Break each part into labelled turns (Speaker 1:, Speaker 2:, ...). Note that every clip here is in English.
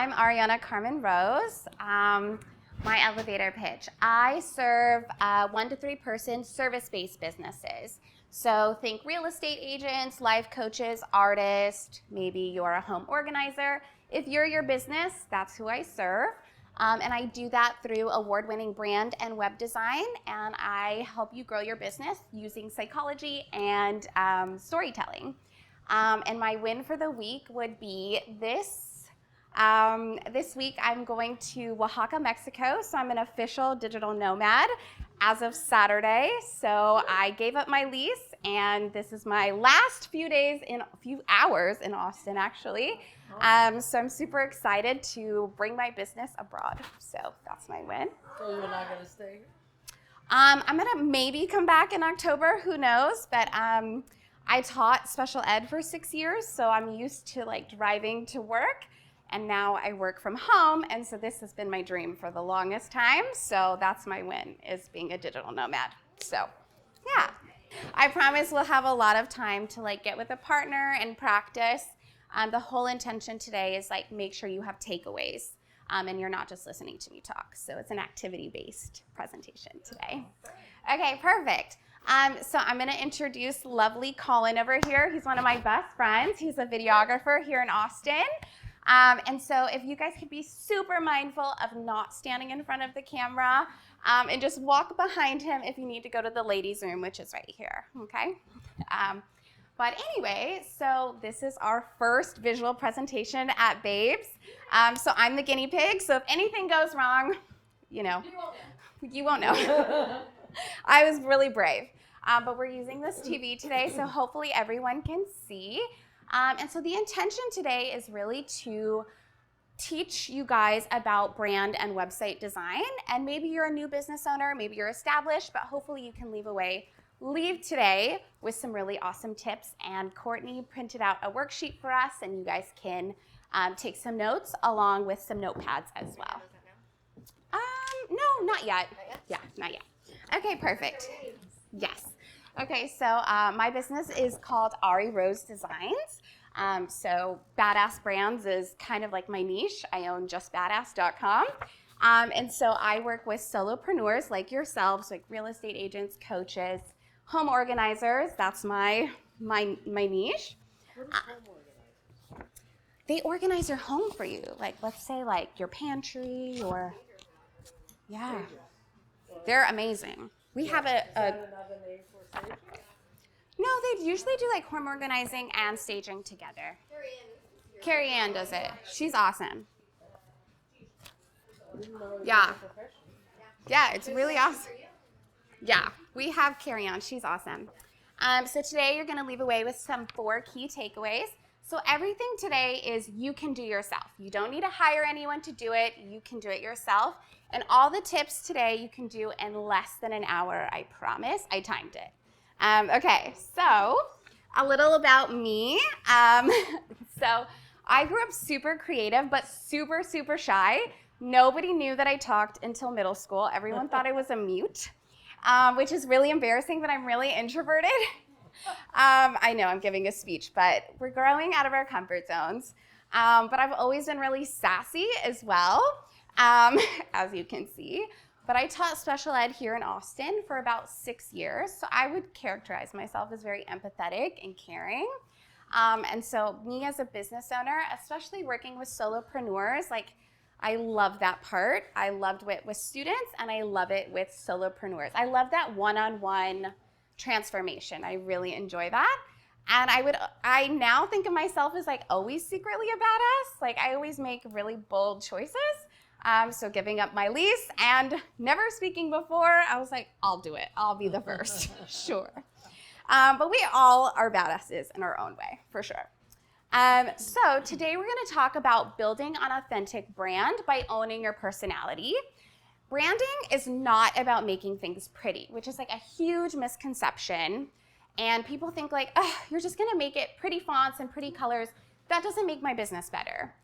Speaker 1: I'm Ariana Carmen Rose. My elevator pitch. I serve 1 to 3 person service-based businesses. So think real estate agents, life coaches, artists, maybe you're a home organizer. If you're your business, that's who I serve. And I do that through award-winning brand and web design, and I help you grow your business using psychology and storytelling. And my win for the week would be this. This week I'm going to Oaxaca, Mexico, so I'm an official digital nomad as of Saturday. So I gave up my lease, and this is my last few hours in Austin, actually. So I'm super excited to bring my business abroad. So that's my win.
Speaker 2: So you're not going to stay here?
Speaker 1: I'm going to maybe come back in October, who knows, but I taught special ed for 6 years, so I'm used to driving to work. And now I work from home, and so this has been my dream for the longest time. So that's my win, is being a digital nomad. So, yeah. I promise we'll have a lot of time to get with a partner and practice. The whole intention today is make sure you have takeaways, and you're not just listening to me talk. So it's an activity-based presentation today. Okay, perfect. So I'm going to introduce lovely Colin over here. He's one of my best friends. He's a videographer here in Austin. And so if you guys could be super mindful of not standing in front of the camera and just walk behind him if you need to go to the ladies' room, which is right here, okay? But anyway, so this is our first visual presentation at Babes. So I'm the guinea pig, so if anything goes wrong, you won't know. I was really brave. But we're using this TV today, so hopefully everyone can see. And so the intention today is really to teach you guys about brand and website design. And maybe you're a new business owner, maybe you're established, but hopefully you can leave today with some really awesome tips. And Courtney printed out a worksheet for us, and you guys can take some notes along with some notepads as well. No, not yet. Yeah, not yet. Okay, perfect. Yes. Okay, so my business is called Ari Rose Designs. So Badass Brands is kind of like my niche. I own justbadass.com. And so I work with solopreneurs like yourselves, like real estate agents, coaches, home organizers. That's my niche.
Speaker 2: What is home organizing?
Speaker 1: They organize your home for you. Let's say your pantry or, yeah. They're amazing. We have
Speaker 2: Is that another name for staging?
Speaker 1: No, they usually do home organizing and staging together. Carrie Ann does it. She's awesome. Yeah. Yeah, it's really awesome. Yeah, we have Carrie Ann. She's awesome. So today you're going to leave away with some 4 key takeaways. So everything today is you can do yourself. You don't need to hire anyone to do it. You can do it yourself. And all the tips today you can do in less than an hour, I promise. I timed it. Okay, so a little about me. So I grew up super creative, but super, super shy. Nobody knew that I talked until middle school. Everyone thought I was a mute, which is really embarrassing, but I'm really introverted. I know I'm giving a speech, but we're growing out of our comfort zones. But I've always been really sassy as well, as you can see. But I taught special ed here in Austin for about 6 years, so I would characterize myself as very empathetic and caring. And so me as a business owner, especially working with solopreneurs, I love that part. I loved it with students, and I love it with solopreneurs. I love that one-on-one transformation. I really enjoy that. And I now think of myself as always secretly a badass. I always make really bold choices. So giving up my lease and never speaking before, I was I'll do it. I'll be the first, sure. But we all are badasses in our own way, for sure. So today we're going to talk about building an authentic brand by owning your personality. Branding is not about making things pretty, which is a huge misconception. And people think oh, you're just going to make it pretty fonts and pretty colors. That doesn't make my business better.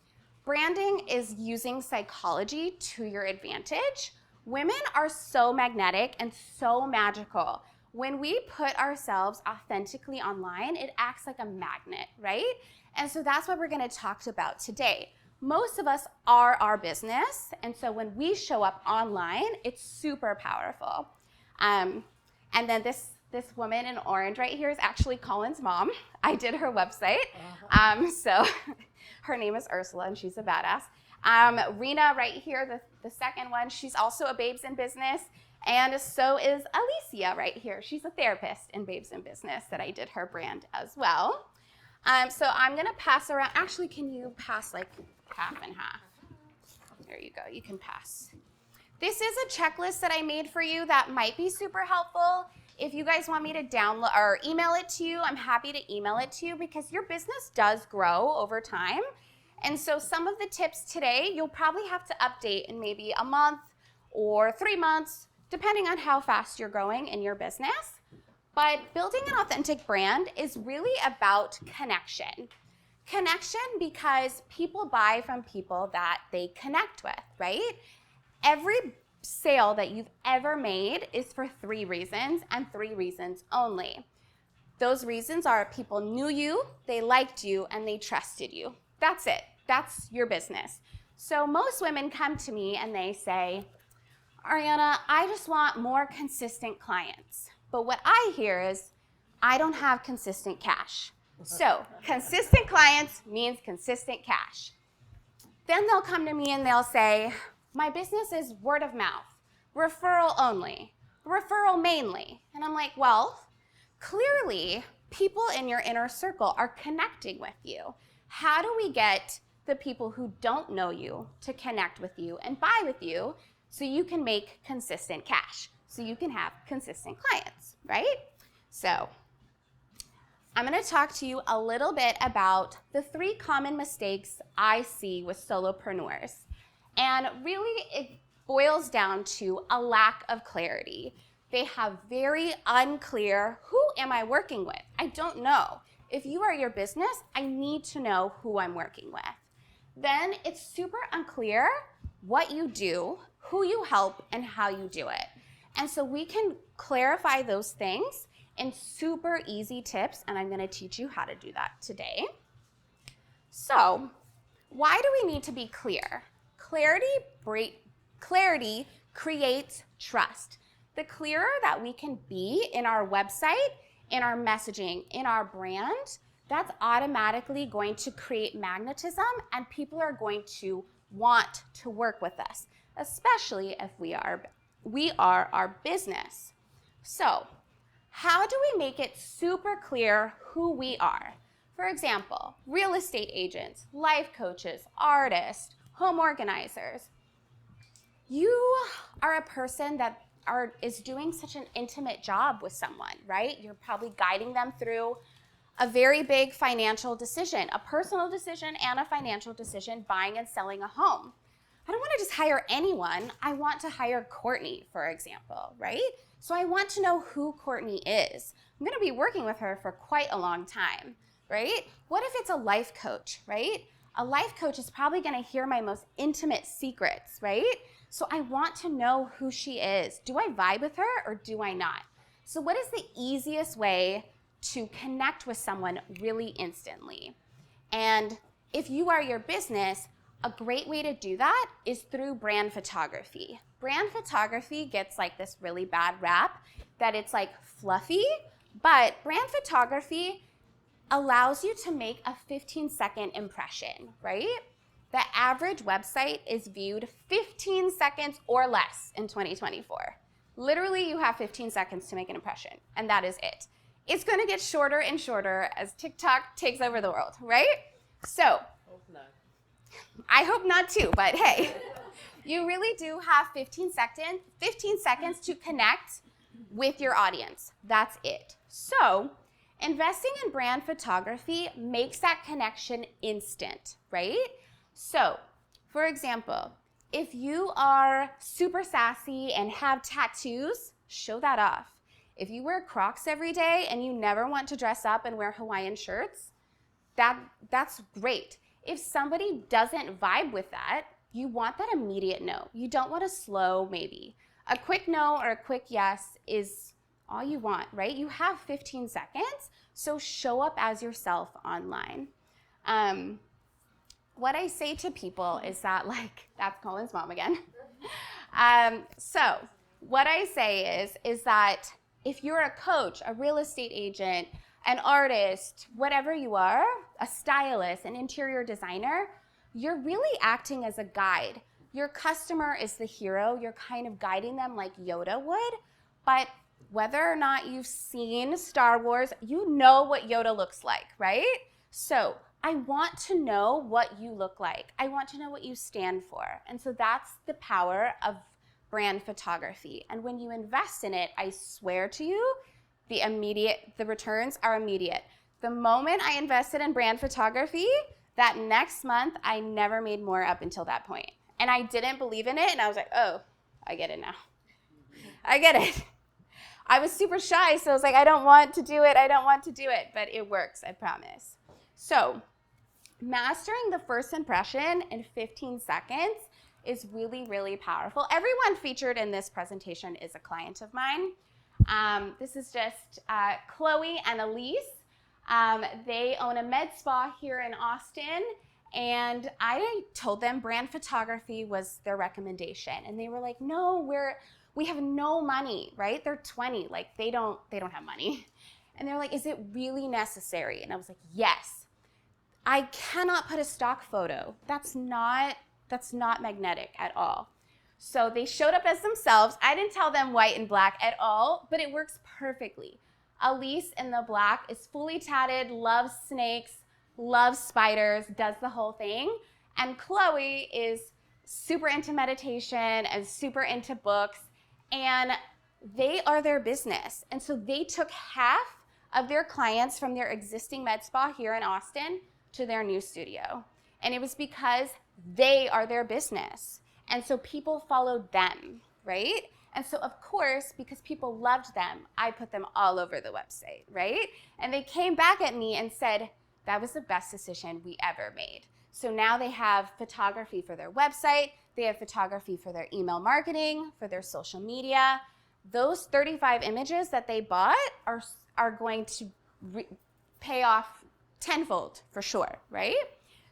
Speaker 1: Branding is using psychology to your advantage. Women are so magnetic and so magical. When we put ourselves authentically online, it acts like a magnet, right? And so that's what we're going to talk about today. most of us are our business, and so when we show up online, it's super powerful. And then this woman in orange right here is actually Colin's mom. I did her website. So her name is Ursula, and she's a badass. Rena right here, the second one, she's also a Babes in Business. And so is Alicia right here. She's a therapist in Babes in Business that I did her brand as well. So I'm going to pass around. Actually, can you pass like half and half? There you go. You can pass. This is a checklist that I made for you that might be super helpful. If you guys want me to download or email it to you, I'm happy to email it to you because your business does grow over time. And so some of the tips today, you'll probably have to update in maybe a month or 3 months, depending on how fast you're growing in your business. But building an authentic brand is really about connection. Connection because people buy from people that they connect with, right? Every sale that you've ever made is for 3 reasons and 3 reasons only. Those reasons are people knew you, they liked you, and they trusted you. That's it. That's your business. So most women come to me and they say, Ariana, I just want more consistent clients. But what I hear is, I don't have consistent cash. So consistent clients means consistent cash. Then they'll come to me and they'll say, my business is word of mouth, referral only, referral mainly. And I'm like, well, clearly people in your inner circle are connecting with you. How do we get the people who don't know you to connect with you and buy with you so you can make consistent cash, so you can have consistent clients, right? So I'm going to talk to you a little bit about the 3 common mistakes I see with solopreneurs. And really, it boils down to a lack of clarity. They have very unclear, who am I working with? I don't know. If you are your business, I need to know who I'm working with. Then it's super unclear what you do, who you help, and how you do it. And so we can clarify those things in super easy tips, and I'm going to teach you how to do that today. So why do we need to be clear? Clarity creates trust. The clearer that we can be in our website, in our messaging, in our brand, that's automatically going to create magnetism, and people are going to want to work with us, especially if we are our business. So how do we make it super clear who we are? For example, real estate agents, life coaches, artists, home organizers. You are a person that is doing such an intimate job with someone, right? You're probably guiding them through a very big financial decision, a personal decision and a financial decision, buying and selling a home. I don't want to just hire anyone. I want to hire Courtney, for example, right? So I want to know who Courtney is. I'm going to be working with her for quite a long time, right? What if it's a life coach, right? A life coach is probably going to hear my most intimate secrets, right? So I want to know who she is. Do I vibe with her or do I not? So what is the easiest way to connect with someone really instantly? And if you are your business, a great way to do that is through brand photography. Brand photography gets like this really bad rap that it's like fluffy, but brand photography allows you to make a 15-second impression, right? The average website is viewed 15 seconds or less in 2024. Literally, you have 15 seconds to make an impression, and that is it. It's going to get shorter and shorter as TikTok takes over the world, right? So, I hope not too, but hey, you really do have 15 seconds to connect with your audience. That's it. So, investing in brand photography makes that connection instant, right? So, for example, if you are super sassy and have tattoos, show that off. If you wear Crocs every day and you never want to dress up and wear Hawaiian shirts, that's great. If somebody doesn't vibe with that, you want that immediate no. You don't want a slow maybe. A quick no or a quick yes is all you want, right? You have 15 seconds, so show up as yourself online. what I say to people is that, like, that's Colin's mom again. So what I say is that if you're a coach, a real estate agent, an artist, whatever you are, a stylist, an interior designer, you're really acting as a guide. Your customer is the hero. You're kind of guiding them like Yoda would. But whether or not you've seen Star Wars, you know what Yoda looks like, right? So I want to know what you look like. I want to know what you stand for. And so that's the power of brand photography. And when you invest in it, I swear to you, the returns are immediate. The moment I invested in brand photography, that next month, I never made more up until that point. And I didn't believe in it, and I was like, oh, I get it now. I get it. I was super shy, so I was like, I don't want to do it, but it works, I promise. So mastering the first impression in 15 seconds is really, really powerful. Everyone featured in this presentation is a client of mine. This is just Chloe and Elise. They own a med spa here in Austin, and I told them brand photography was their recommendation, and they were like, no, we have no money, right? They're 20, like they don't have money. And they're like, is it really necessary? And I was like, yes. I cannot put a stock photo. That's not magnetic at all. So they showed up as themselves. I didn't tell them white and black at all, but it works perfectly. Elise in the black is fully tatted, loves snakes, loves spiders, does the whole thing. And Chloe is super into meditation and super into books, and they are their business. And so they took half of their clients from their existing med spa here in Austin to their new studio. And it was because they are their business. And so people followed them, right? And so of course, because people loved them, I put them all over the website, right? And they came back at me and said, that was the best decision we ever made. So now they have photography for their website, they have photography for their email marketing, for their social media. Those 35 images that they bought are going to pay off tenfold for sure, right?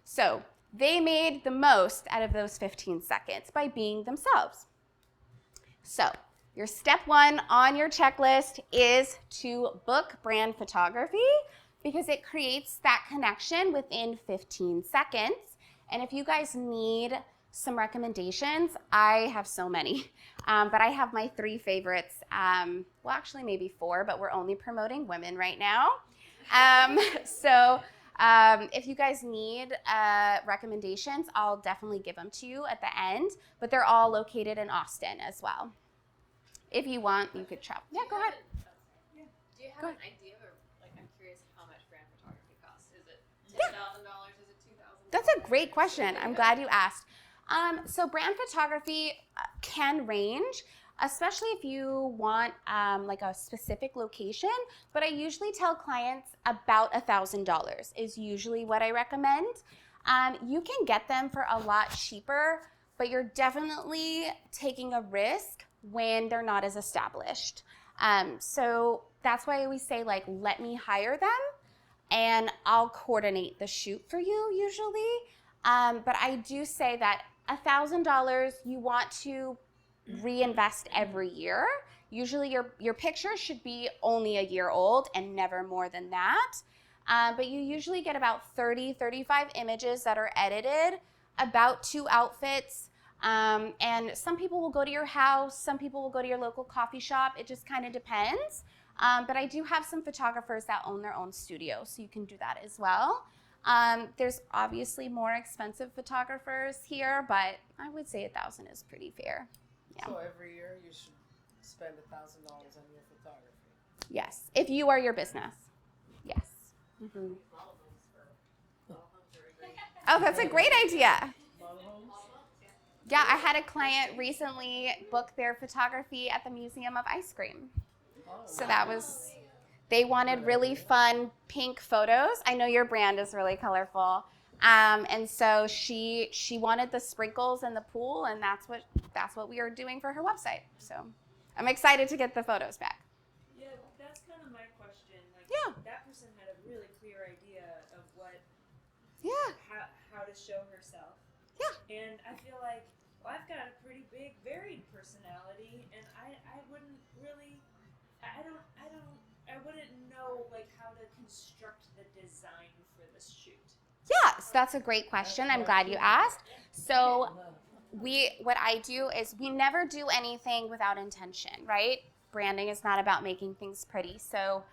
Speaker 1: So they made the most out of those 15 seconds by being themselves. So your step one on your checklist is to book brand photography because it creates that connection within 15 seconds. And if you guys need some recommendations, I have so many, but I have my 3 favorites. Well, actually maybe 4, but we're only promoting women right now. If you guys need recommendations, I'll definitely give them to you at the end, but they're all located in Austin as well. If you want, you could travel. Yeah, go ahead.
Speaker 3: Do you have an idea, or like, I'm curious how much brand photography costs? Is it $10,000? Is it $2,000?
Speaker 1: That's a great question. I'm glad you asked. So brand photography can range, especially if you want like a specific location, but I usually tell clients about $1,000 is usually what I recommend. You can get them for a lot cheaper, but you're definitely taking a risk when they're not as established. So that's why I always say, like, let me hire them and I'll coordinate the shoot for you usually. But I do say that $1,000 you want to reinvest every year. Usually your picture should be only a year old and never more than that. But you usually get about 35 images that are edited, about 2 outfits. And some people will go to your house, some people will go to your local coffee shop. It just kind of depends. But I do have some photographers that own their own studio, so you can do that as well. There's obviously more expensive photographers here, but I would say $1,000 is pretty fair. Yeah.
Speaker 2: So every year you should spend $1,000 on your photography.
Speaker 1: Yes, if you are your business. Yes. Mm-hmm. Oh, that's a great idea. Yeah, I had a client recently book their photography at the Museum of Ice Cream. So that was, they wanted really fun pink photos. I know your brand is really colorful. And so she wanted the sprinkles in the pool, and that's what we are doing for her website. So I'm excited to get the photos back.
Speaker 4: Yeah, that's kind of my question. Like,
Speaker 1: yeah.
Speaker 4: That person had a really clear idea of what,
Speaker 1: yeah.
Speaker 4: how to show herself.
Speaker 1: Yeah.
Speaker 4: And I feel like, well, I've got a pretty big, varied personality, and I wouldn't really, I wouldn't know like how to construct the design for this shoot.
Speaker 1: Yes, that's a great question. I'm glad you asked. So what I do is we never do anything without intention, right? Branding is not about making things pretty. So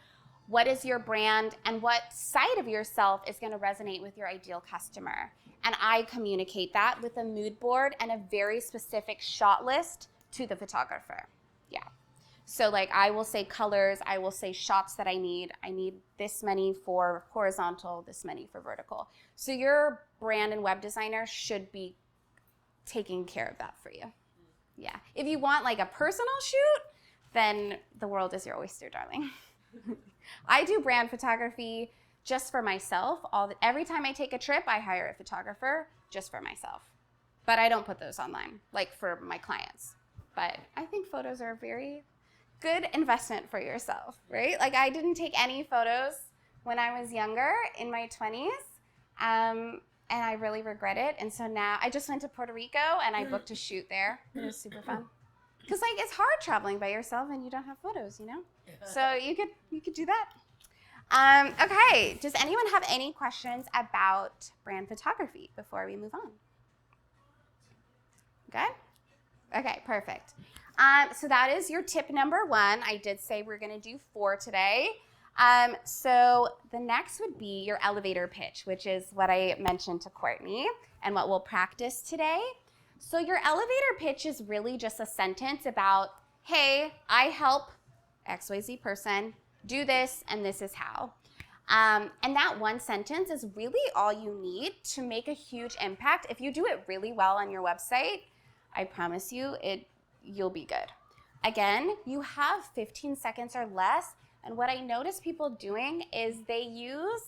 Speaker 1: what is your brand and what side of yourself is going to resonate with your ideal customer? And I communicate that with a mood board and a very specific shot list to the photographer. Yeah. So like I will say colors, I will say shots that I need. I need this many for horizontal, this many for vertical. So your brand and web designer should be taking care of that for you. Yeah. If you want like a personal shoot, then the world is your oyster, darling. I do brand photography just for myself. Every time I take a trip, I hire a photographer just for myself. But I don't put those online, like for my clients. But I think photos are a very good investment for yourself, right? Like I didn't take any photos when I was younger in my 20s, and I really regret it. And so now I just went to Puerto Rico and I booked a shoot there. It was super fun. Because like it's hard traveling by yourself and you don't have photos, you know? So you could do that. Okay, does anyone have any questions about brand photography before we move on? Good? Okay, perfect. So that is your tip number 1. I did say we're going to do 4 today. So the next would be your elevator pitch, which is what I mentioned to Courtney and what we'll practice today. So your elevator pitch is really just a sentence about, hey, I help XYZ person do this, and this is how. And that one sentence is really all you need to make a huge impact. If you do it really well on your website, I promise you, you'll be good. Again, you have 15 seconds or less, and what I notice people doing is they use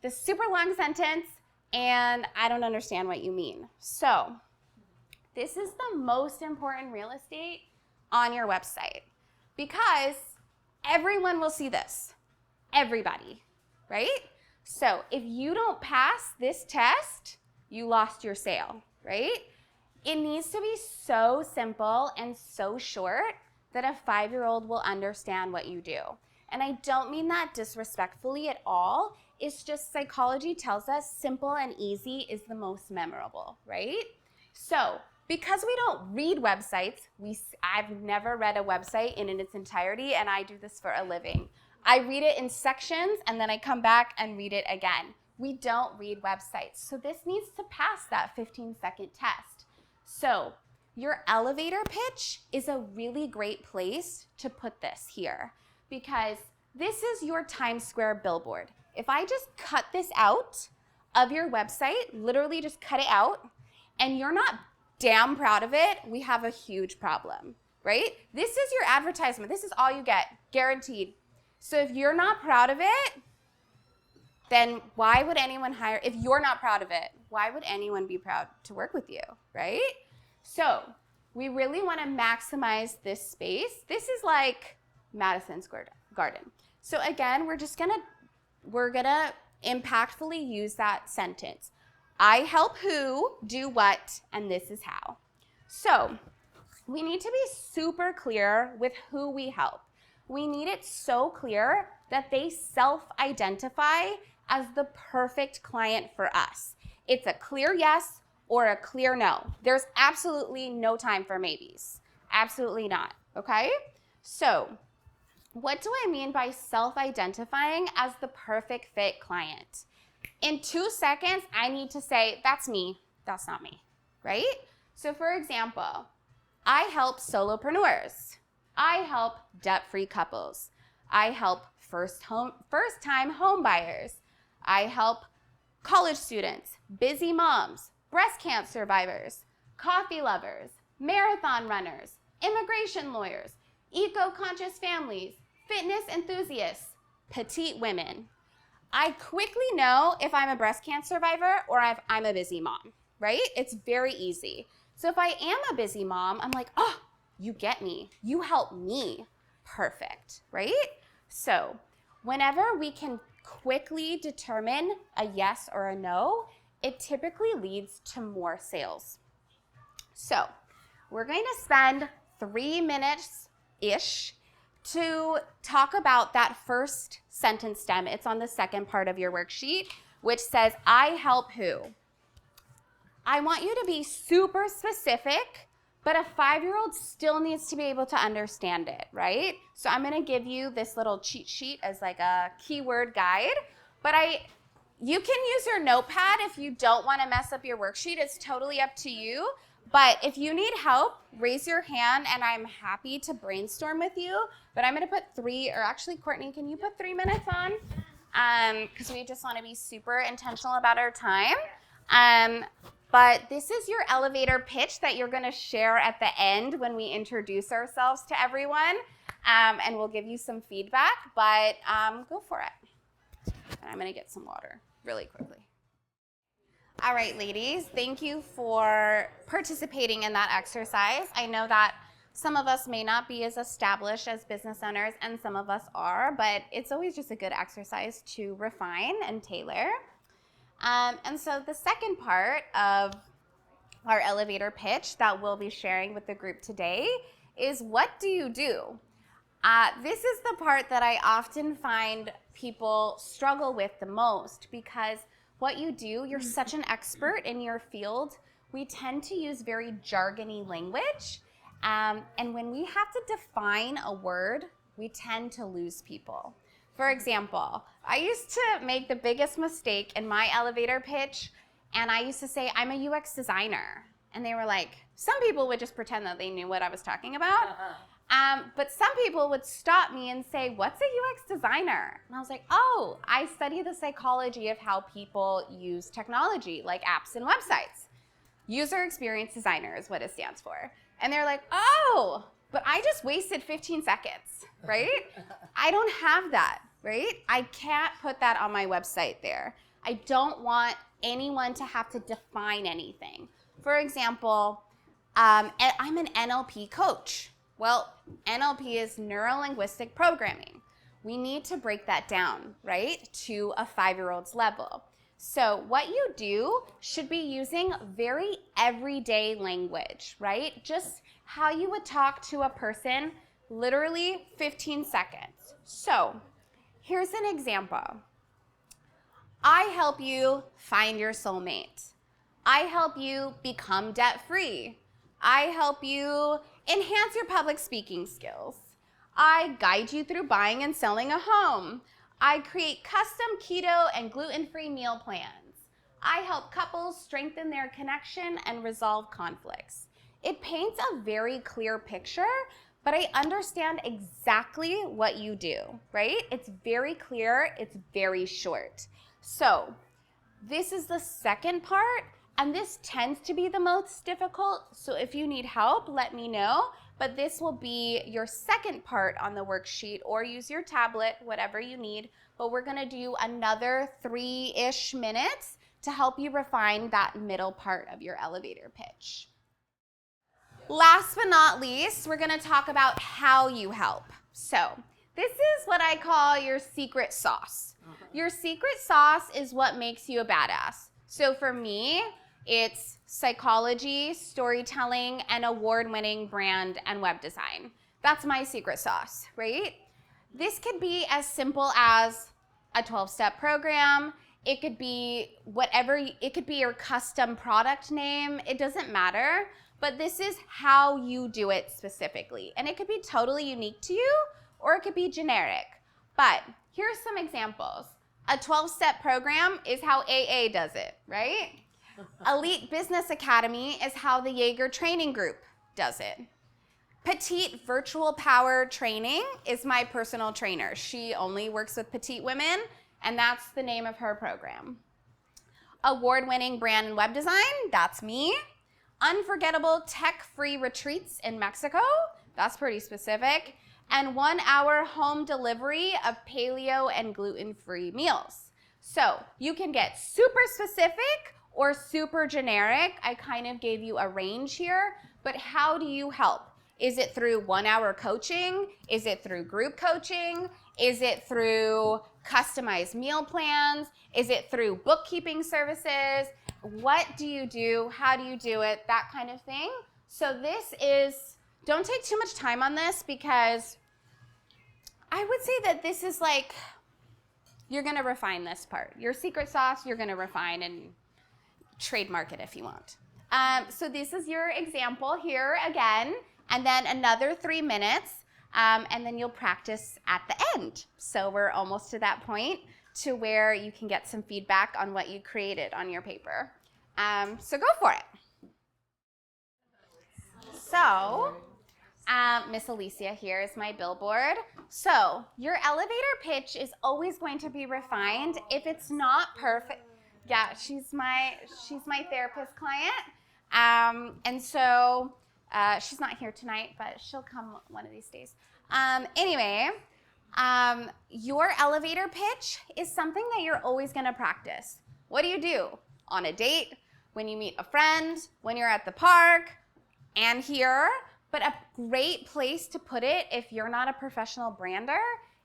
Speaker 1: the super long sentence, and I don't understand what you mean. So this is the most important real estate on your website because everyone will see this. Everybody, right? So if you don't pass this test, you lost your sale, right? It needs to be so simple and so short that a 5-year-old will understand what you do. And I don't mean that disrespectfully at all. It's just psychology tells us simple and easy is the most memorable, right? So because we don't read websites, I've never read a website in its entirety, and I do this for a living. I read it in sections, and then I come back and read it again. We don't read websites. So this needs to pass that 15-second test. So your elevator pitch is a really great place to put this here because this is your Times Square billboard. If I just cut this out of your website, literally just cut it out, and you're not damn proud of it, we have a huge problem, right? This is your advertisement. This is all you get, guaranteed. So if you're not proud of it, then why would anyone hire, if you're not proud of it, why would anyone be proud to work with you, right? So we really want to maximize this space. This is like Madison Square Garden. So again, we're gonna impactfully use that sentence. I help who do what, and this is how. So we need to be super clear with who we help. We need it so clear that they self-identify as the perfect client for us. It's a clear yes or a clear no. There's absolutely no time for maybes. Absolutely not, okay? So what do I mean by self-identifying as the perfect fit client? In 2 seconds, I need to say, that's me, that's not me, right? So for example, I help solopreneurs. I help debt-free couples. I help first-time home buyers. I help college students, busy moms, breast cancer survivors, coffee lovers, marathon runners, immigration lawyers, eco-conscious families, fitness enthusiasts, petite women. I quickly know if I'm a breast cancer survivor or if I'm a busy mom, right? It's very easy. So if I am a busy mom, I'm like, oh, you get me. You help me. Perfect, right? So whenever we can quickly determine a yes or a no, it typically leads to more sales. So we're going to spend 3 minutes-ish to talk about that first sentence stem. It's on the second part of your worksheet, which says, I help who? I want you to be super specific, but a 5-year-old still needs to be able to understand it, right? So I'm gonna give you this little cheat sheet as like a keyword guide, but you can use your notepad if you don't wanna mess up your worksheet. It's totally up to you. But if you need help, raise your hand and I'm happy to brainstorm with you. But I'm gonna put 3, or actually Courtney, can you put 3 minutes on? Because we just wanna be super intentional about our time. But this is your elevator pitch that you're gonna share at the end when we introduce ourselves to everyone. And we'll give you some feedback, but go for it. And I'm gonna get some water really quickly. All right, ladies, thank you for participating in that exercise. I know that some of us may not be as established as business owners, and some of us are, but it's always just a good exercise to refine and tailor. And so the second part of our elevator pitch that we'll be sharing with the group today is, what do you do? This is the part that I often find people struggle with the most, because what you do, you're such an expert in your field. We tend to use very jargony language. And when we have to define a word, we tend to lose people. For example, I used to make the biggest mistake in my elevator pitch, and I used to say, I'm a UX designer. And they were like, some people would just pretend that they knew what I was talking about. But some people would stop me and say, what's a UX designer? And I was like, oh, I study the psychology of how people use technology, like apps and websites. User experience designer is what it stands for. And they're like, oh, but I just wasted 15 seconds, right? I don't have that, right? I can't put that on my website there. I don't want anyone to have to define anything. For example, I'm an NLP coach. Well, NLP is neuro-linguistic programming. We need to break that down, right, to a 5-year-old's level. So what you do should be using very everyday language, right? Just how you would talk to a person, literally 15 seconds. So here's an example. I help you find your soulmate. I help you become debt-free. I help you enhance your public speaking skills. I guide you through buying and selling a home. I create custom keto and gluten-free meal plans. I help couples strengthen their connection and resolve conflicts. It paints a very clear picture, but I understand exactly what you do, right? It's very clear, it's very short. So this is the second part, and this tends to be the most difficult, so if you need help, let me know. But this will be your second part on the worksheet, or use your tablet, whatever you need. But we're gonna do another 3-ish minutes to help you refine that middle part of your elevator pitch. Last but not least, we're gonna talk about how you help. So this is what I call your secret sauce. Your secret sauce is what makes you a badass. So for me, it's psychology, storytelling, and award-winning brand and web design. That's my secret sauce, right? This could be as simple as a 12-step program. It could be whatever, it could be your custom product name. It doesn't matter, but this is how you do it specifically. And it could be totally unique to you, or it could be generic. But here's some examples. A 12-step program is how AA does it, right? Elite Business Academy is how the Jaeger Training Group does it. Petite Virtual Power Training is my personal trainer. She only works with petite women, and that's the name of her program. Award-winning brand and web design, that's me. Unforgettable tech-free retreats in Mexico, that's pretty specific. And 1-hour home delivery of paleo and gluten-free meals. So you can get super specific or super generic. I kind of gave you a range here, but how do you help? Is it through 1-hour coaching? Is it through group coaching? Is it through customized meal plans? Is it through bookkeeping services? what do you do, how do you do it, that kind of thing. So this is, don't take too much time on this because I would say that this is like, you're going to refine this part. Your secret sauce, you're going to refine and trademark it if you want. So this is your example here again, and then another 3 minutes, and then you'll practice at the end. So we're almost to that point to where you can get some feedback on what you created on your paper. So go for it. So Miss Alicia here is my billboard. So your elevator pitch is always going to be refined. If it's not perfect, yeah, she's my therapist client. And so she's not here tonight, but she'll come one of these days. Anyway, your elevator pitch is something that you're always going to practice. What do you do? On a date, when you meet a friend, when you're at the park, and here. But a great place to put it if you're not a professional brander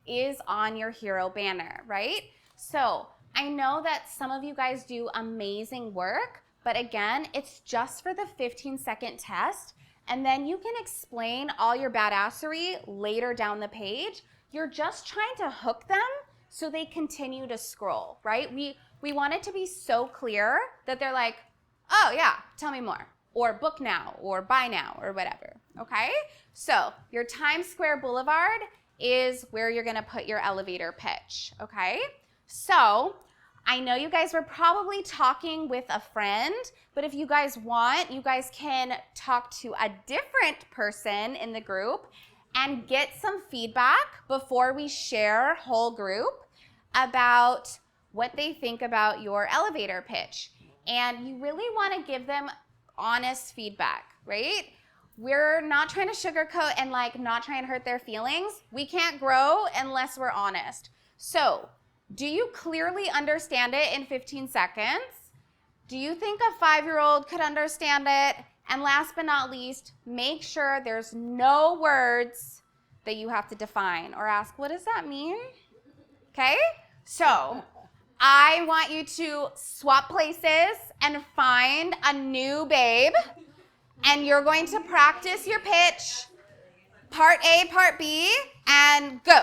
Speaker 1: is on your hero banner, right? So I know that some of you guys do amazing work, but again, it's just for the 15-second test, and then you can explain all your badassery later down the page. You're just trying to hook them so they continue to scroll, right? We want it to be so clear that they're like, oh yeah, tell me more, or book now, or buy now, or whatever, okay? So your Times Square Boulevard is where you're gonna put your elevator pitch, okay? So I know you guys were probably talking with a friend, but if you guys want, you guys can talk to a different person in the group and get some feedback before we share whole group about what they think about your elevator pitch. And you really wanna give them honest feedback, right? We're not trying to sugarcoat and like not trying to hurt their feelings. We can't grow unless we're honest. So, do you clearly understand it in 15 seconds? Do you think a 5-year-old could understand it? And last but not least, make sure there's no words that you have to define or ask, what does that mean? Okay? So, I want you to swap places and find a new babe, and you're going to practice your pitch, part A, part B, and go.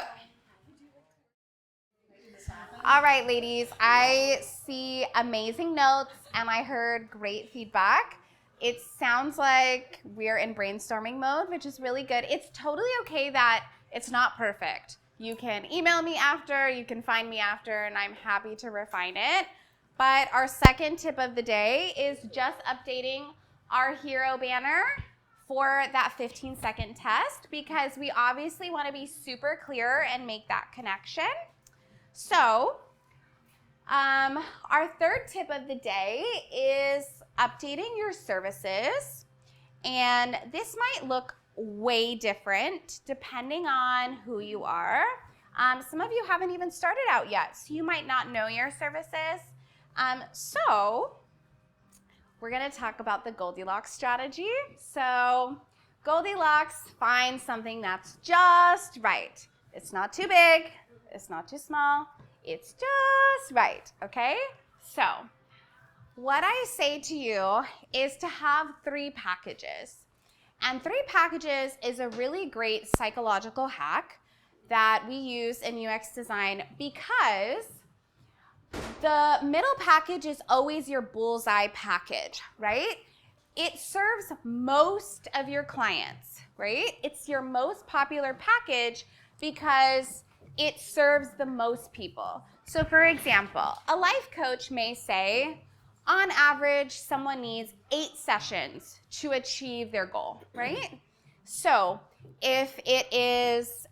Speaker 1: All right, ladies, I see amazing notes, and I heard great feedback. It sounds like we're in brainstorming mode, which is really good. It's totally okay that it's not perfect. You can email me after, you can find me after, and I'm happy to refine it. But our second tip of the day is just updating our hero banner for that 15-second test, because we obviously want to be super clear and make that connection. So our third tip of the day is updating your services. And this might look way different depending on who you are. Some of you haven't even started out yet, so you might not know your services. So we're going to talk about the Goldilocks strategy. So Goldilocks, find something that's just right. It's not too big, it's not too small, it's just right, okay? So what I say to you is to have 3 packages. And 3 packages is a really great psychological hack that we use in UX design because the middle package is always your bullseye package, right? It serves most of your clients, right? It's your most popular package because it serves the most people. So for example, a life coach may say, on average, someone needs 8 sessions to achieve their goal, right? So if it is,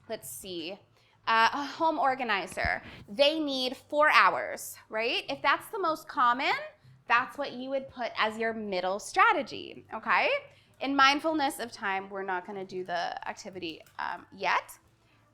Speaker 1: let's see, a home organizer, they need 4 hours, right? If that's the most common, that's what you would put as your middle strategy, okay? In mindfulness of time, we're not gonna do the activity yet.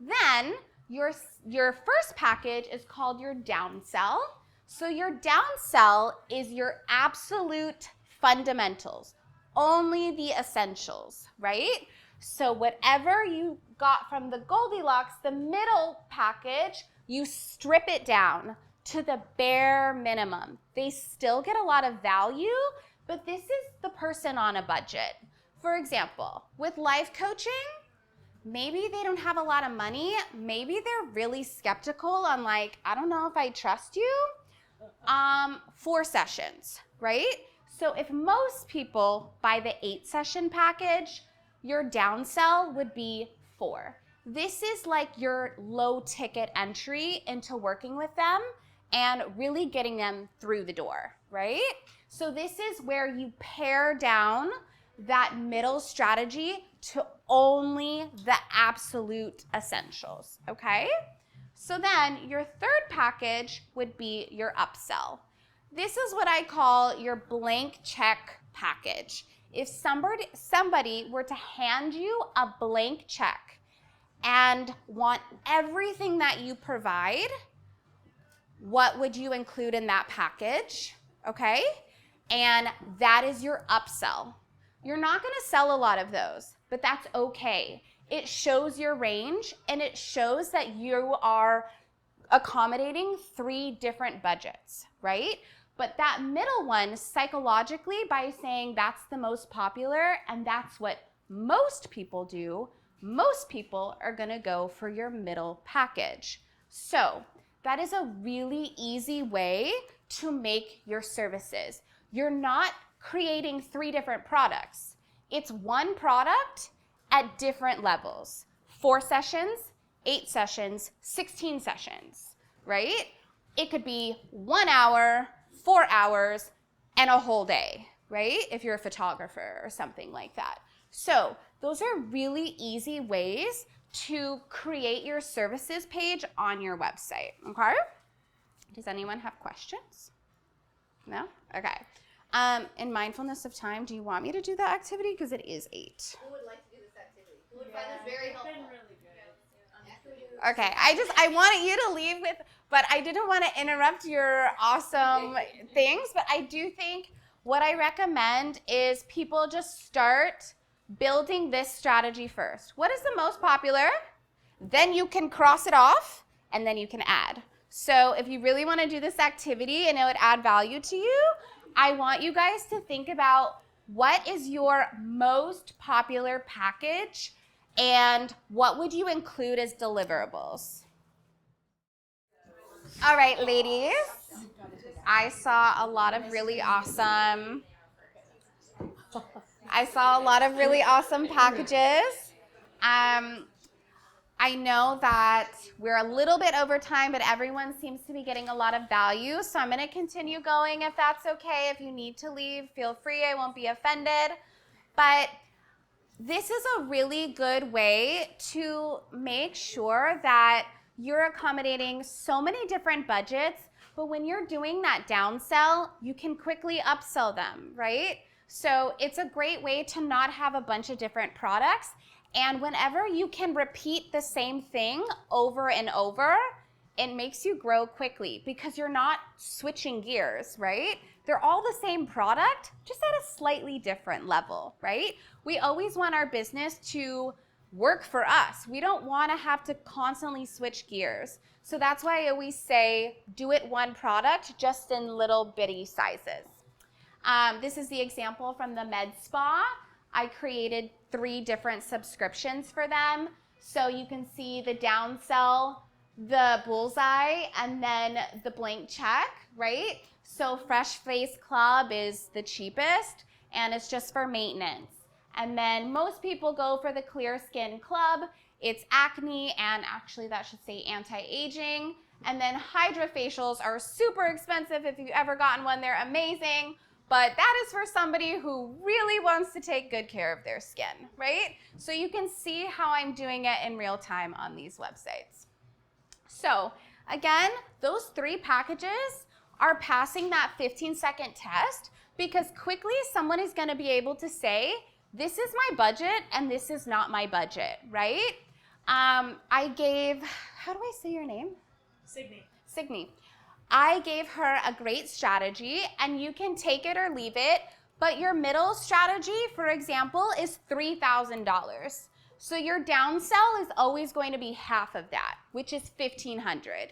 Speaker 1: Then your first package is called your downsell. So your downsell is your absolute fundamentals, only the essentials, right? So whatever you got from the Goldilocks, the middle package, you strip it down to the bare minimum. They still get a lot of value, but this is the person on a budget. For example, with life coaching, maybe they don't have a lot of money. Maybe they're really skeptical on like, I don't know if I trust you. 4 sessions, right? So if most people buy the 8-session package, your downsell would be 4. This is like your low ticket entry into working with them and really getting them through the door, right? So this is where you pare down that middle strategy to only the absolute essentials, okay? So then your third package would be your upsell. This is what I call your blank check package. If somebody were to hand you a blank check and want everything that you provide, what would you include in that package, okay? And that is your upsell. You're not going to sell a lot of those, but that's okay. It shows your range, and it shows that you are accommodating 3 different budgets, right? But that middle one, psychologically, by saying that's the most popular and that's what most people do, most people are going to go for your middle package. So that is a really easy way to make your services. You're not creating 3 different products. It's one product at different levels. 4 sessions, 8 sessions, 16 sessions, right? It could be 1 hour, 4 hours, and a whole day, right? If you're a photographer or something like that. So those are really easy ways to create your services page on your website, okay? Does anyone have questions? No? Okay. In mindfulness of time, do you want me to do that activity? Because it is 8.
Speaker 3: Who would like to do this activity? Who would find this very helpful?
Speaker 4: It's been really good.
Speaker 1: Okay, I wanted you to leave with, but I didn't want to interrupt your awesome things, but I do think what I recommend is people just start building this strategy first. What is the most popular? Then you can cross it off, and then you can add. So if you really want to do this activity and it would add value to you, I want you guys to think about what is your most popular package and what would you include as deliverables? All right, ladies. I saw a lot of really awesome packages. I know that we're a little bit over time, but everyone seems to be getting a lot of value. So I'm going to continue going if that's okay. If you need to leave, feel free. I won't be offended. But this is a really good way to make sure that you're accommodating so many different budgets. But when you're doing that downsell, you can quickly upsell them, right? So it's a great way to not have a bunch of different products. And whenever you can repeat the same thing over and over, it makes you grow quickly because you're not switching gears, right? They're all the same product, just at a slightly different level, right? We always want our business to work for us. We don't want to have to constantly switch gears. So that's why I always say, do it one product, just in little bitty sizes. This is the example from the med spa. I created 3 different subscriptions for them. So you can see the downsell, the bullseye, and then the blank check, right? So Fresh Face Club is the cheapest, and it's just for maintenance. And then most people go for the Clear Skin Club. It's acne, and actually that should say anti-aging. And then hydrofacials are super expensive. If you've ever gotten one, they're amazing. But that is for somebody who really wants to take good care of their skin, right? So you can see how I'm doing it in real time on these websites. So again, those 3 packages are passing that 15-second test because quickly someone is going to be able to say, this is my budget and this is not my budget, right? I gave, how do I say your name? Signe. I gave her a great strategy, and you can take it or leave it, but your middle strategy, for example, is $3,000. So your downsell is always going to be half of that, which is $1,500.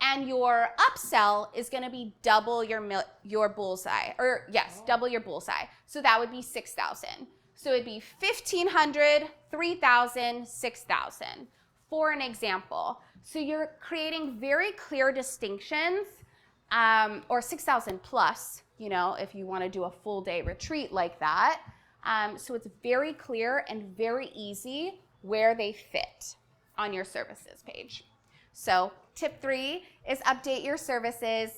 Speaker 1: and your upsell is going to be double your bullseye, or yes, double your bullseye. So that would be 6,000. So it'd be 1,500, 3,000, 6,000 for an example. So you're creating very clear distinctions, or 6,000 plus, you know, if you want to do a full day retreat like that. So it's very clear and very easy where they fit on your services page. So tip 3 is update your services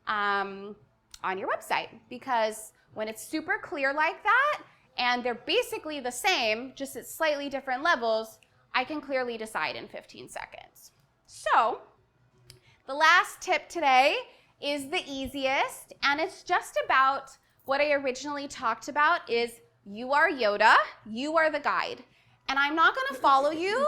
Speaker 1: on your website, because when it's super clear like that and they're basically the same, just at slightly different levels, I can clearly decide in 15 seconds. So the last tip today is the easiest, and it's just about what I originally talked about is you are Yoda, you are the guide. And I'm not going to follow you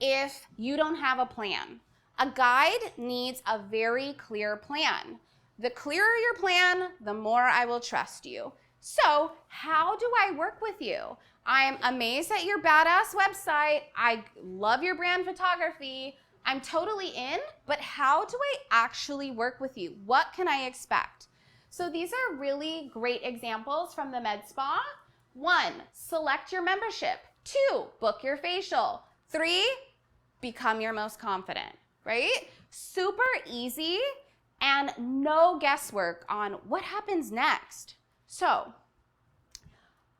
Speaker 1: if you don't have a plan. A guide needs a very clear plan. The clearer your plan, the more I will trust you. So how do I work with you? I'm amazed at your badass website. I love your brand photography. I'm totally in, but how do I actually work with you? What can I expect? So these are really great examples from the Med Spa. 1, select your membership. 2, book your facial. 3, become your most confident, right? Super easy and no guesswork on what happens next. So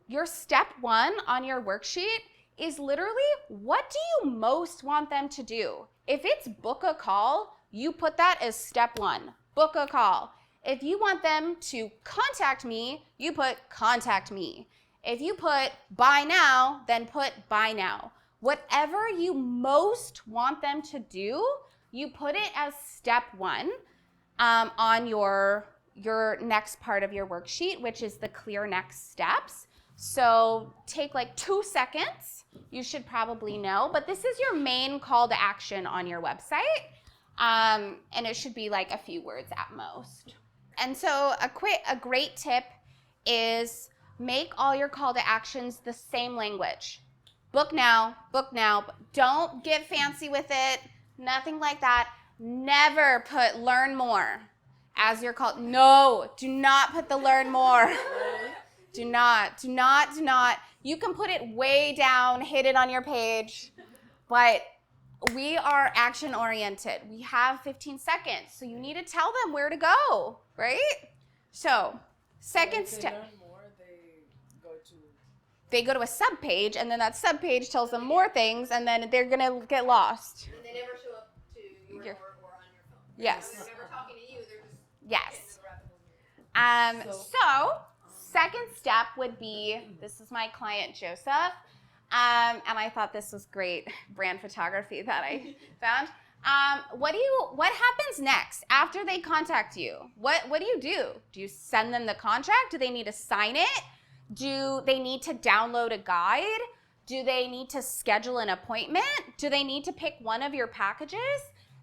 Speaker 1: your step 1 on your worksheet is literally, what do you most want them to do? If it's book a call, you put that as step 1, book a call. If you want them to contact me, you put contact me. If you put buy now, then put buy now. Whatever you most want them to do, you put it as step 1 on your next part of your worksheet, which is the clear next steps. So take like 2 seconds. You should probably know, but this is your main call to action on your website. And it should be like a few words at most. And so a great tip is make all your call to actions the same language. Book now, book now. Don't get fancy with it, nothing like that. Never put learn more as your call. No, do not put the learn more. Do not. You can put it way down, hit it on your page, but we are action oriented. We have 15 seconds, so you need to tell them where to go, right? So, second step. They go to a sub page, and then that sub page tells them more things, and then they're gonna get lost.
Speaker 3: And they never show up to your door or on your phone.
Speaker 1: Yes.
Speaker 3: They're never talking to you. They're just
Speaker 1: Yes.
Speaker 3: getting the
Speaker 1: So second step would be, this is my client Joseph, and I thought this was great brand photography that I found. What happens next after they contact you? What do you do? Do you send them the contract? Do they need to sign it? Do they need to download a guide? Do they need to schedule an appointment? Do they need to pick one of your packages?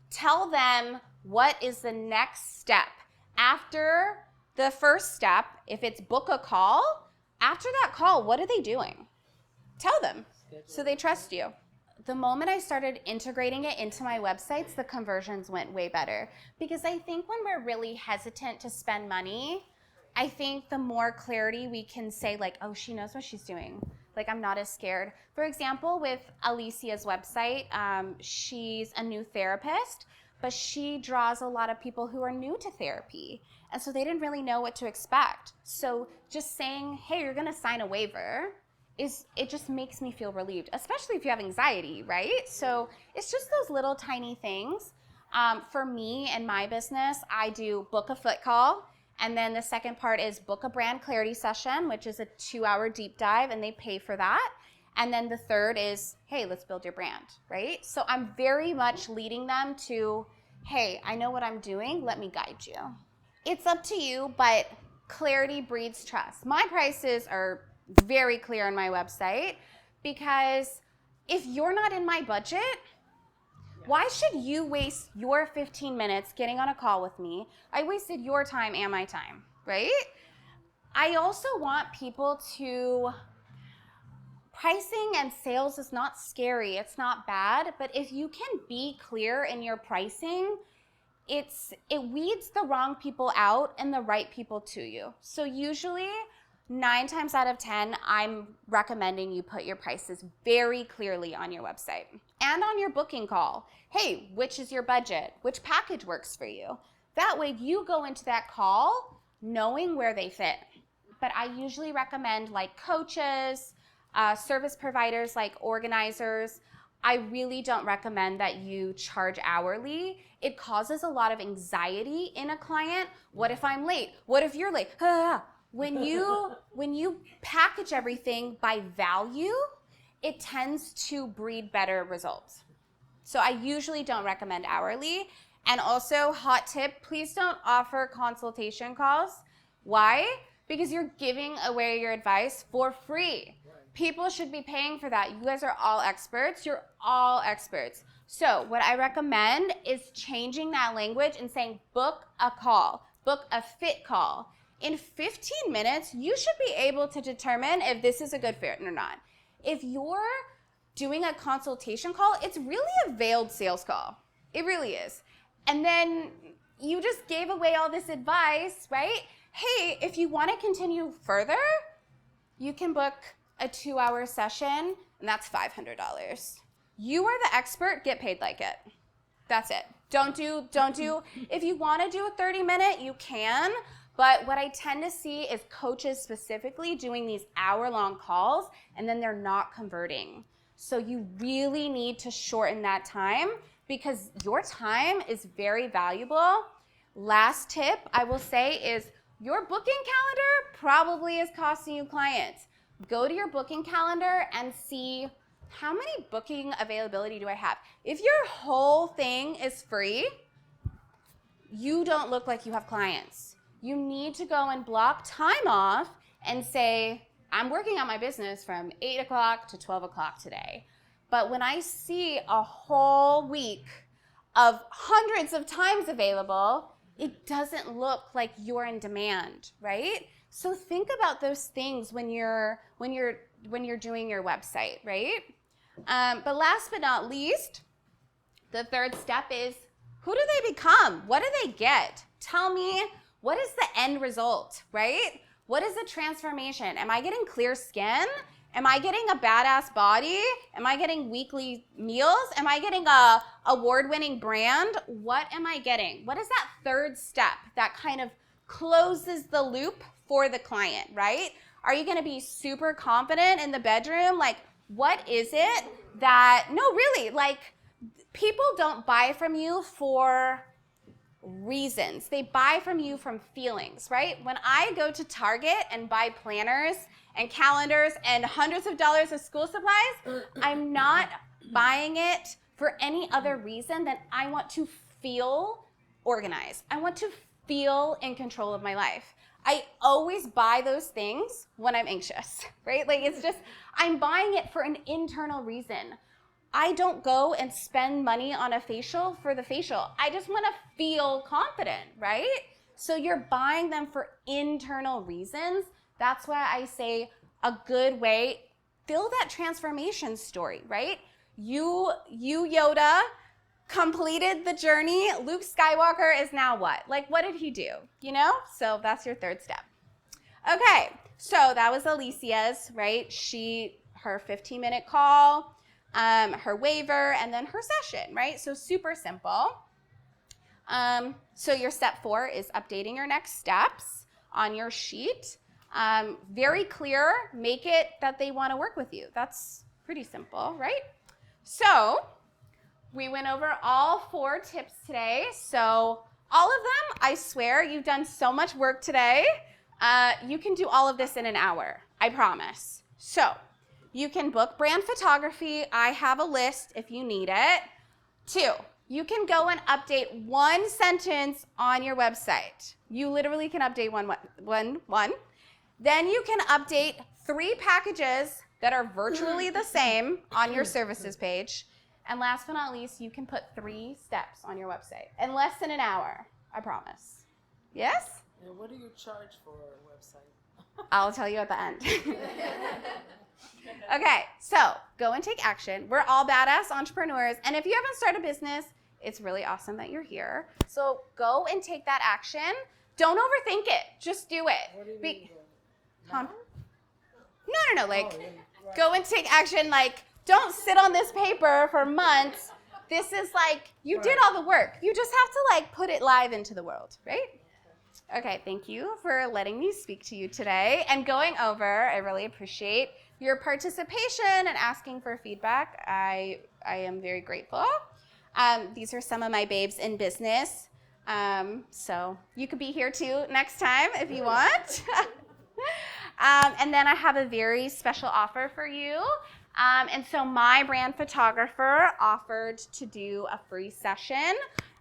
Speaker 1: Tell them what is the next step. After the first step, if it's book a call, after that call, what are they doing? Tell them so they trust you. The moment I started integrating it into my websites, the conversions went way better. Because I think when we're really hesitant to spend money, I think the more clarity we can say, like, oh, she knows what she's doing. Like, I'm not as scared. For example, with Alicia's website, she's a new therapist, but she draws a lot of people who are new to therapy. And so they didn't really know what to expect. So just saying, hey, you're going to sign a waiver, it just makes me feel relieved, especially if you have anxiety, right? So it's just those little tiny things. For me and my business, I do book a foot call. And then the second part is book a brand clarity session, which is a 2-hour deep dive, and they pay for that. And then the third is, hey, let's build your brand, right? So I'm very much leading them to, hey, I know what I'm doing. Let me guide you. It's up to you, but clarity breeds trust. My prices are very clear on my website because if you're not in my budget, why should you waste your 15 minutes getting on a call with me? I wasted your time and my time, right? I also want people to, pricing and sales is not scary, it's not bad, but if you can be clear in your pricing, it weeds the wrong people out and the right people to you. So usually 9 times out of 10, I'm recommending you put your prices very clearly on your website and on your booking call. Hey, which is your budget? Which package works for you? That way you go into that call knowing where they fit. But I usually recommend like coaches, service providers like organizers. I really don't recommend that you charge hourly. It causes a lot of anxiety in a client. What if I'm late? What if you're late? When you package everything by value, it tends to breed better results. So I usually don't recommend hourly. And also, hot tip, please don't offer consultation calls. Why? Because you're giving away your advice for free. People should be paying for that. You guys are all experts. You're all experts. So what I recommend is changing that language and saying book a call, book a fit call. In 15 minutes, you should be able to determine if this is a good fit or not. If you're doing a consultation call, it's really a veiled sales call. It really is. And then you just gave away all this advice, right? Hey, if you want to continue further, you can book a 2-hour session, and that's $500. You are the expert, get paid like it. That's it. Don't do, if you want to do a 30-minute, you can, but what I tend to see is coaches specifically doing these hour-long calls, and then they're not converting. So you really need to shorten that time because your time is very valuable. Last tip I will say is your booking calendar probably is costing you clients. Go to your booking calendar and see how many booking availability do I have. If your whole thing is free, you don't look like you have clients. You need to go and block time off and say, I'm working on my business from 8 o'clock to 12 o'clock today. But when I see a whole week of hundreds of times available, it doesn't look like you're in demand, right? So think about those things when you're doing your website, right? But last but not least, the third step is who do they become? What do they get? Tell me, what is the end result, right? What is the transformation? Am I getting clear skin? Am I getting a badass body? Am I getting weekly meals? Am I getting a award-winning brand? What am I getting? What is that third step that kind of closes the loop for the client, right? Are you gonna be super confident in the bedroom? Like, what is it that, no, really, like, people don't buy from you for reasons. They buy from you from feelings, right? When I go to Target and buy planners and calendars and hundreds of dollars of school supplies, I'm not buying it for any other reason than I want to feel organized. I want to feel in control of my life. I always buy those things when I'm anxious, right? Like it's just, I'm buying it for an internal reason. I don't go and spend money on a facial for the facial. I just want to feel confident, right? So you're buying them for internal reasons. That's why I say a good way, fill that transformation story, right? You Yoda, completed the journey. Luke Skywalker is now what? Like, what did he do? You know? So that's your third step. Okay, so that was Alicia's, right? Her 15-minute call, her waiver, and then her session, right? So super simple. So your step 4 is updating your next steps on your sheet. Very clear, make it that they want to work with you. That's pretty simple, right? So we went over all 4 tips today. So all of them, I swear, you've done so much work today. You can do all of this in an hour, I promise. So you can book brand photography. I have a list if you need it. 2, you can go and update 1 sentence on your website. You literally can update one. Then you can update 3 packages that are virtually the same on your services page. And last but not least, you can put 3 steps on your website in less than an hour, I promise. Yes?
Speaker 2: And what do you charge for a website?
Speaker 1: I'll tell you at the end. Okay, so go and take action. We're all badass entrepreneurs. And if you haven't started a business, it's really awesome that you're here. So go and take that action. Don't overthink it. Just do it.
Speaker 2: What do you
Speaker 1: Be-
Speaker 2: mean?
Speaker 1: Huh? No. Like,
Speaker 2: Oh, yeah, right.
Speaker 1: go and take action. Like, don't sit on this paper for months. This is like, you did all the work. You just have to like put it live into the world, right? Okay, thank you for letting me speak to you today and going over. I really appreciate your participation and asking for feedback. I am very grateful. These are some of my babes in business. So you could be here too next time if you want. And then I have a very special offer for you. And so my brand photographer offered to do a free session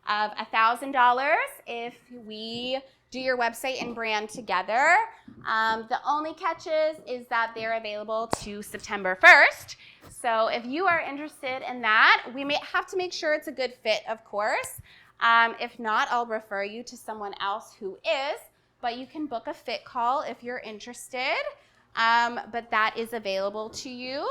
Speaker 1: of $1,000 if we do your website and brand together. The only catch is that they're available to September 1st. So if you are interested in that, we may have to make sure it's a good fit, of course. If not, I'll refer you to someone else who is, but you can book a fit call if you're interested. But that is available to you.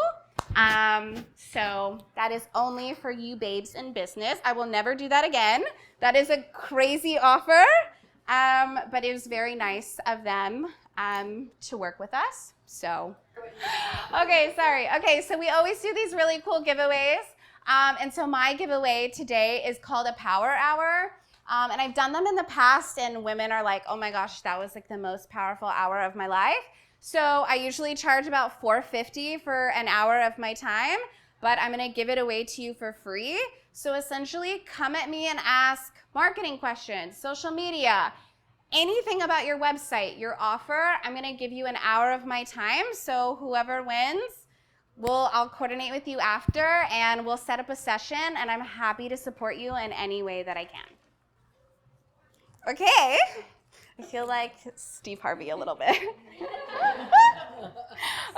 Speaker 1: So that is only for you babes in business. I will never do that again. That is a crazy offer, but it was very nice of them to work with us. So, okay, sorry. Okay, so we always do these really cool giveaways. And so my giveaway today is called a Power Hour. And I've done them in the past, and women are like, oh my gosh, that was like the most powerful hour of my life. So I usually charge about $4.50 for an hour of my time, but I'm gonna give it away to you for free. So essentially, come at me and ask marketing questions, social media, anything about your website, your offer. I'm gonna give you an hour of my time, so whoever wins, I'll coordinate with you after, and we'll set up a session, and I'm happy to support you in any way that I can. Okay. I feel like Steve Harvey a little bit.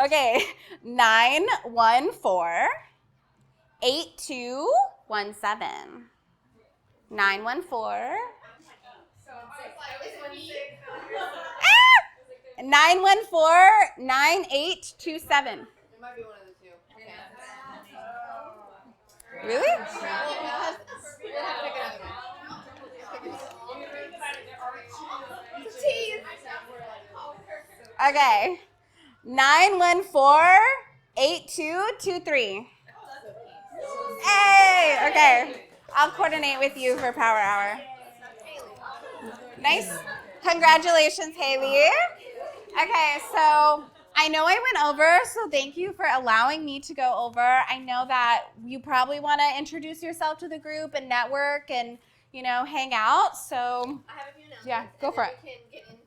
Speaker 1: Okay, 914-8217. 914. 914-9827.
Speaker 2: It might be one of the two.
Speaker 1: Really? Okay. 914-8223. Hey, okay. I'll coordinate with you for Power Hour. Nice. Congratulations, Haley. Okay, so I know I went over, so thank you for allowing me to go over. I know that you probably want to introduce yourself to the group and network and, hang out. So
Speaker 3: I have a few announcements.
Speaker 1: Yeah, go
Speaker 3: and
Speaker 1: for
Speaker 3: then
Speaker 1: it.
Speaker 3: We can get into